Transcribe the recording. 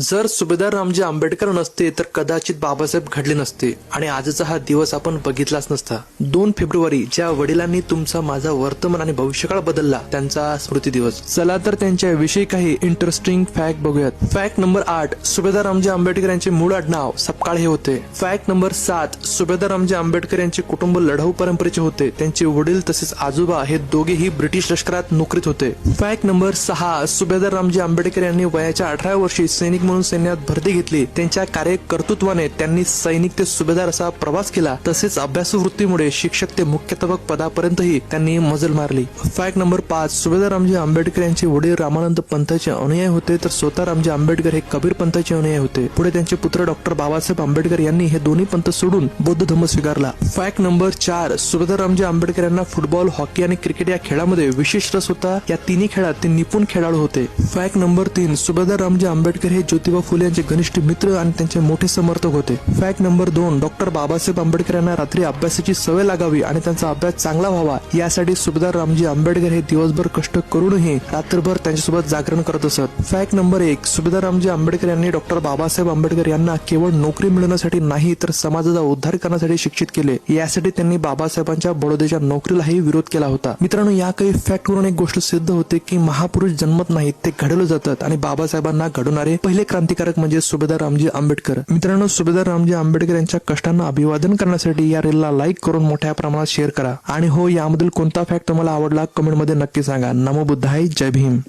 जर सुभेदार रामजी आंबेडकर नसते तर कदाचित बाबासाहेब घडले नसते आणि आजचा हा दिवस आपण बघितलाच नसता। 2 फेब्रुवारी ज्या वडिलांनी तुमचा माझा वर्तमान आणि भविष्यकाळ बदलला त्यांचा स्मृती दिवस। चला तर त्यांच्याविषयी काही इंटरेस्टिंग फॅक्ट बघूयात। फॅक्ट नंबर 8, सुभेदार रामजी आंबेडकर यांचे मूळ आडनाव सपकाळ हे होते। फॅक्ट नंबर 7, सुभेदार रामजी आंबेडकर यांचे कुटुंब लढाऊ परंपरेचे होते। त्यांचे वडील तसेच आजोबा हे दोघेही ब्रिटिश लष्करात नोकरीत होते। फॅक्ट नंबर 6, सुभेदार रामजी आंबेडकर यांनी वयाच्या 18 वर्षी सैनिक म्हणून सैन्यात भरती घेतली। त्यांच्या कार्यकर्तृत्वाने त्यांनी सैनिक ते सुभेदार असा प्रवास केला। तसेच अभ्यासू वृत्तीमुळे शिक्षक ते मुख्याध्यापक पदापर्यंतही त्यांनी मजल मारली। फॅक्ट नंबर 5, सुभेदार रामजी आंबेडकर यांचे वडील रामानंद पंथाचे अनुयायी होते तर स्वतः रामजी आंबेडकर हे कबीर पंथाचे अनुयायी होते। पुढे त्यांचे पुत्र डॉक्टर बाबासाहेब आंबेडकर यांनी हे दोन्ही पंथ सोडून बौद्ध धर्म स्वीकारला। फॅक्ट नंबर 4, सुभेदार रामजी आंबेडकर यांना फुटबॉल, हॉकी आणि क्रिकेट या खेळामध्ये विशेष रस होता। या तिन्ही खेळात ते निपुण खेळाडू होते। फॅक्ट नंबर 3, सुभेदार रामजी आंबेडकर हे ज्योतिबा फुले यांचे घनिष्ठ मित्र आणि त्यांचे मोठे समर्थक होते। Fact number 2, doctor Babasaheb Ambedkar यांना रात्री अभ्यासाची सवय लागावी आणि त्यांचा अभ्यास चांगला व्हावा यासाठी सुभेदार रामजी आंबेडकर हे दिवसभर कष्ट करूनही रात्रभर त्यांच्यासोबत जागरण करत असत। फॅक्ट नंबर 1, सुभेदार रामजी आंबेडकर यांनी डॉक्टर बाबासाहेब आंबेडकर यांना केवळ नोकरी मिळवण्यासाठी नाही तर समाजाचा उद्धार करण्यासाठी शिक्षित केले। यासाठी त्यांनी बाबासाहेबांच्या बडोद्याच्या नोकरीलाही विरोध केला होता। मित्रांनो, या काही फॅक्ट वरून एक गोष्ट सिद्ध होते की महापुरुष जन्मत नाहीत, ते घडवले जातात आणि बाबासाहेबांना घडवणारे पहिले क्रांतिकारक म्हणजे सुभेदार रामजी आंबेडकर। मित्रांनो, सुभेदार रामजी आंबेडकर यांच्या कष्टांना अभिवादन करण्यासाठी या रीलला लाईक करून मोठ्या प्रमाणात शेअर करा। आणि हो, यामधील कोणता फॅक्ट तुम्हाला आवडला कमेंट मध्ये नक्की सांगा। नमो बुद्धाय, जय भीम।